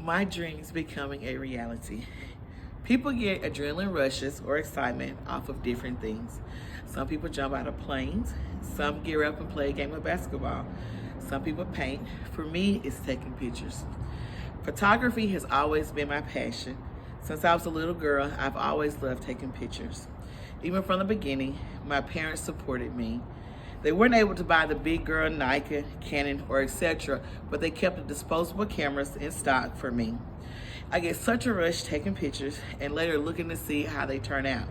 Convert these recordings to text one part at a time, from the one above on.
My dreams becoming a reality. People get adrenaline rushes or excitement off of different things. Some people jump out of planes. Some gear up and play a game of basketball. Some people paint. For me, it's taking pictures. Photography has always been my passion. Since I was a little girl, I've always loved taking pictures. Even from the beginning, my parents supported me. They weren't able to buy the big girl Nikon, Canon, or etc., but they kept the disposable cameras in stock for me. I get such a rush taking pictures and later looking to see how they turn out.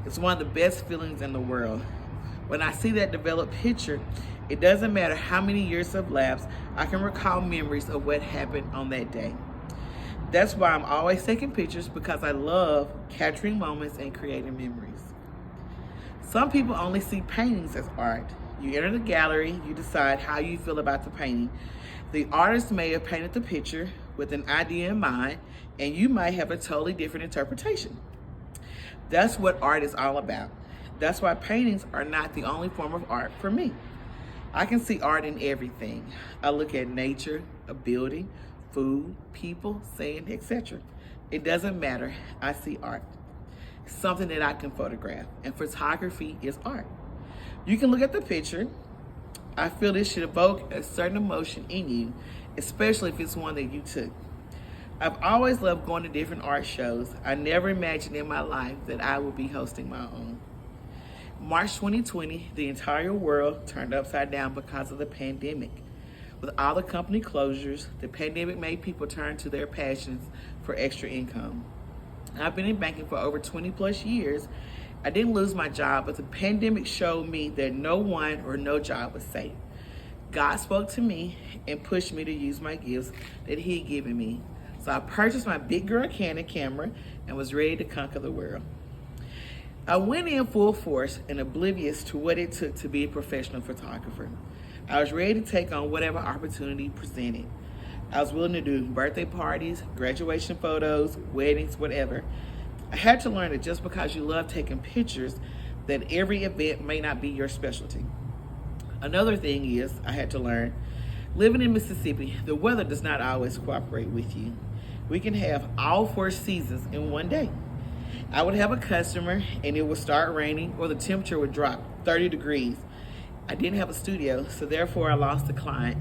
It's one of the best feelings in the world. When I see that developed picture, it doesn't matter how many years have lapsed, I can recall memories of what happened on that day. That's why I'm always taking pictures, because I love capturing moments and creating memories. Some people only see paintings as art. You enter the gallery, you decide how you feel about the painting. The artist may have painted the picture with an idea in mind, and you might have a totally different interpretation. That's what art is all about. That's why paintings are not the only form of art for me. I can see art in everything. I look at nature, a building, food, people, saying, etc. It doesn't matter. I see art. Something that I can photograph, and photography is art. You can look at the picture. I feel this should evoke a certain emotion in you, especially if it's one that you took. I've always loved going to different art shows. I never imagined in my life that I would be hosting my own. March 2020, the entire world turned upside down because of the pandemic. With all the company closures, the pandemic made people turn to their passions for extra income. I've been in banking for over 20 plus years. I didn't lose my job, but the pandemic showed me that no one or no job was safe. God spoke to me and pushed me to use my gifts that He had given me. So I purchased my big girl Canon camera and was ready to conquer the world. I went in full force and oblivious to what it took to be a professional photographer. I was ready to take on whatever opportunity presented. I was willing to do birthday parties, graduation photos, weddings, whatever. I had to learn that just because you love taking pictures, that every event may not be your specialty. Another thing is, I had to learn, living in Mississippi, the weather does not always cooperate with you. We can have all 4 seasons in one day. I would have a customer and it would start raining, or the temperature would drop 30 degrees. I didn't have a studio, so therefore I lost the client.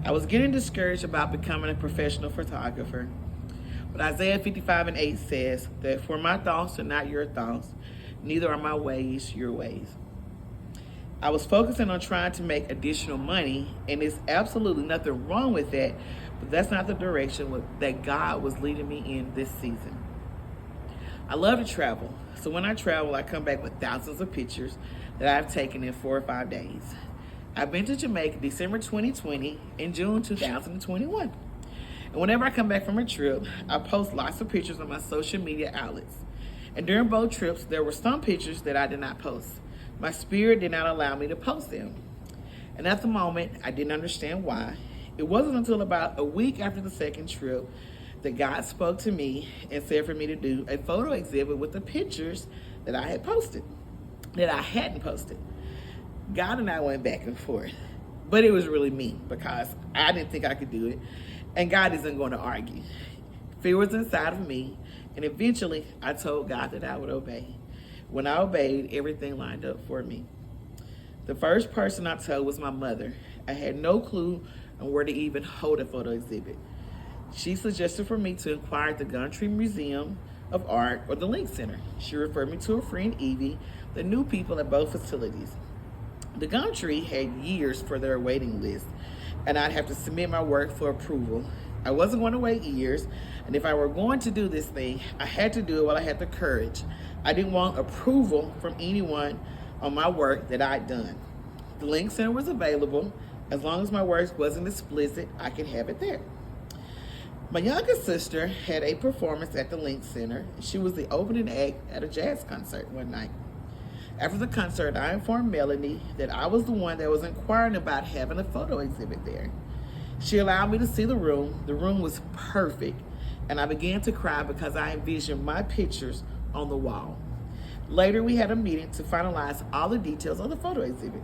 I was getting discouraged about becoming a professional photographer. But Isaiah 55:8 says that for my thoughts are not your thoughts, neither are my ways your ways. I was focusing on trying to make additional money, and there's absolutely nothing wrong with that, but that's not the direction that God was leading me in this season. I love to travel, so when I travel, I come back with thousands of pictures that I've taken in 4 or 5 days. I've been to Jamaica December 2020 and June 2021. And whenever I come back from a trip, I post lots of pictures on my social media outlets. And during both trips, there were some pictures that I did not post. My spirit did not allow me to post them. And at the moment, I didn't understand why. It wasn't until about a week after the second trip that God spoke to me and said for me to do a photo exhibit with the pictures that I had posted, that I hadn't posted. God and I went back and forth, but it was really me because I didn't think I could do it. And God isn't going to argue. Fear was inside of me, and eventually I told God that I would obey. When I obeyed, everything lined up for me. The first person I told was my mother. I had no clue on where to even hold a photo exhibit. She suggested for me to inquire at the Gumtree Museum of Art or the Link Center. She referred me to a friend, Evie, that knew people at both facilities. The Gumtree had years for their waiting list, and I'd have to submit my work for approval. I wasn't going to wait years, and if I were going to do this thing, I had to do it while I had the courage. I didn't want approval from anyone on my work that I'd done. The Link Center was available. As long as my work wasn't explicit, I could have it there. My younger sister had a performance at the Link Center. She was the opening act at a jazz concert one night. After the concert, I informed Melanie that I was the one that was inquiring about having a photo exhibit there. She allowed me to see the room. The room was perfect, and I began to cry because I envisioned my pictures on the wall. Later, we had a meeting to finalize all the details of the photo exhibit.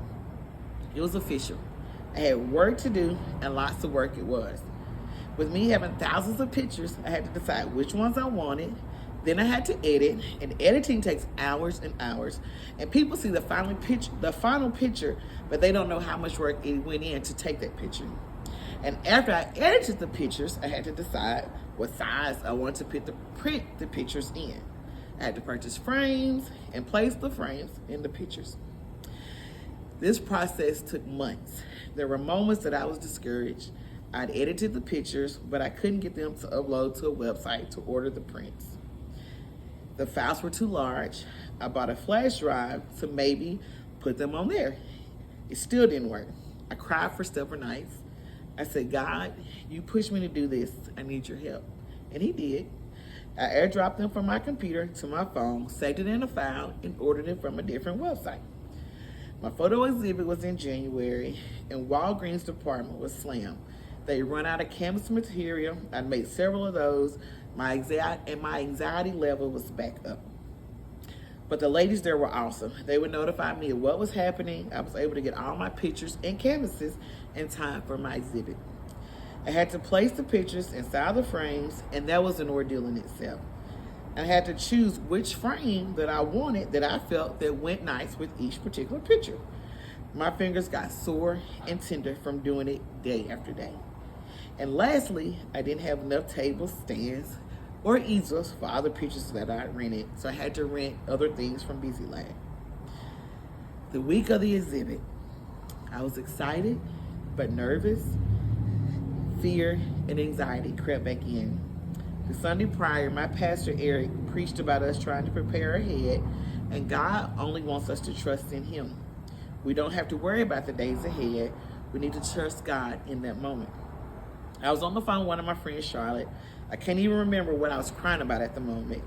It was official. I had work to do, and lots of work it was. With me having thousands of pictures, I had to decide which ones I wanted. Then I had to edit, and editing takes hours and hours. And people see the final picture, but they don't know how much work it went in to take that picture. And after I edited the pictures, I had to decide what size I wanted to print the pictures in. I had to purchase frames and place the frames in the pictures. This process took months. There were moments that I was discouraged. I'd edited the pictures, but I couldn't get them to upload to a website to order the prints. The files were too large. I bought a flash drive to maybe put them on there. It still didn't work. I cried for several nights. I said, God, you pushed me to do this. I need your help. And he did. I airdropped them from my computer to my phone, saved it in a file, and ordered it from a different website. My photo exhibit was in January, and Walgreens department was slammed. They run out of canvas material. I made several of those. My anxiety level was back up. But the ladies there were awesome. They would notify me of what was happening. I was able to get all my pictures and canvases in time for my exhibit. I had to place the pictures inside the frames, and that was an ordeal in itself. I had to choose which frame that I wanted, that I felt that went nice with each particular picture. My fingers got sore and tender from doing it day after day. And lastly, I didn't have enough tables, stands, or easels for other pictures that I rented, so I had to rent other things from BusyLab. The week of the exhibit, I was excited, but nervous. Fear and anxiety crept back in. The Sunday prior, my pastor Eric preached about us trying to prepare ahead, and God only wants us to trust in him. We don't have to worry about the days ahead. We need to trust God in that moment. I was on the phone with one of my friends, Charlotte. I can't even remember what I was crying about at the moment.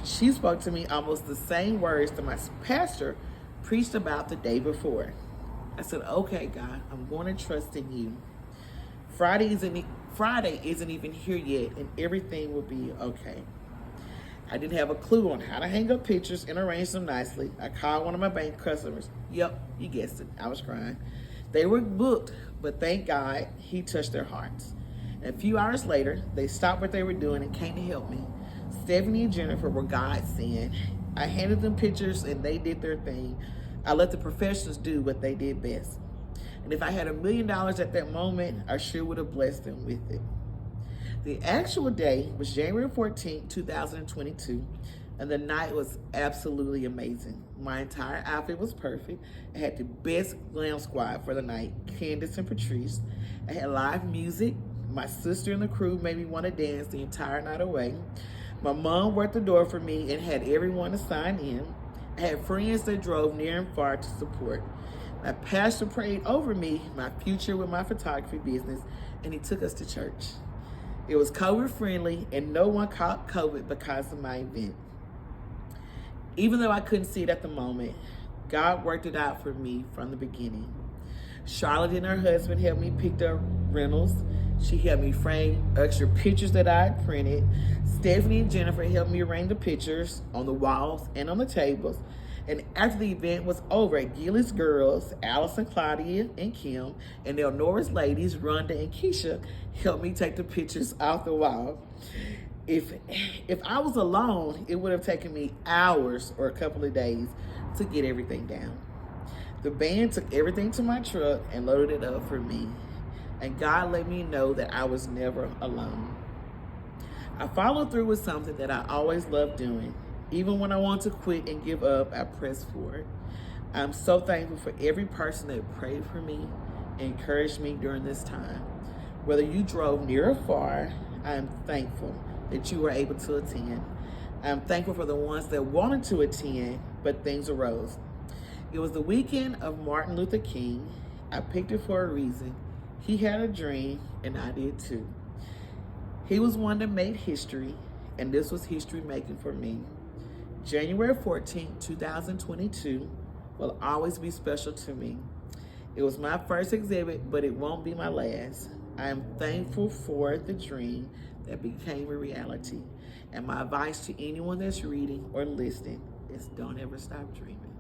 She spoke to me almost the same words that my pastor preached about the day before. I said, okay, God, I'm going to trust in you. Friday isn't even here yet, and everything will be okay. I didn't have a clue on how to hang up pictures and arrange them nicely. I called one of my bank customers. Yep, you guessed it. I was crying. They were booked, but thank God he touched their hearts. And a few hours later, they stopped what they were doing and came to help me. Stephanie and Jennifer were godsend. I handed them pictures and they did their thing. I let the professionals do what they did best. And if I had $1 million at that moment, I sure would have blessed them with it. The actual day was January 14, 2022, and the night was absolutely amazing. My entire outfit was perfect. I had the best glam squad for the night, Candace and Patrice. I had live music. My sister and the crew made me want to dance the entire night away. My mom worked the door for me and had everyone to sign in. I had friends that drove near and far to support. My pastor prayed over me, my future with my photography business, and he took us to church. It was COVID friendly and no one caught COVID because of my event. Even though I couldn't see it at the moment, God worked it out for me from the beginning. Charlotte and her husband helped me pick up rentals. She helped me frame extra pictures that I had printed. Stephanie and Jennifer helped me arrange the pictures on the walls and on the tables. And after the event was over, Gilly's girls, Allison, Claudia, and Kim, and Elnora's ladies, Rhonda and Keisha, helped me take the pictures off the wall. If I was alone, it would have taken me hours or a couple of days to get everything down. The band took everything to my truck and loaded it up for me. And God let me know that I was never alone. I followed through with something that I always loved doing. Even when I want to quit and give up, I press forward. I'm so thankful for every person that prayed for me and encouraged me during this time. Whether you drove near or far, I am thankful that you were able to attend. I'm thankful for the ones that wanted to attend, but things arose. It was the weekend of Martin Luther King. I picked it for a reason. He had a dream, and I did too. He was one that made history, and this was history making for me. January 14, 2022 will always be special to me. It was my first exhibit, but it won't be my last. I am thankful for the dream that became a reality. And my advice to anyone that's reading or listening is don't ever stop dreaming.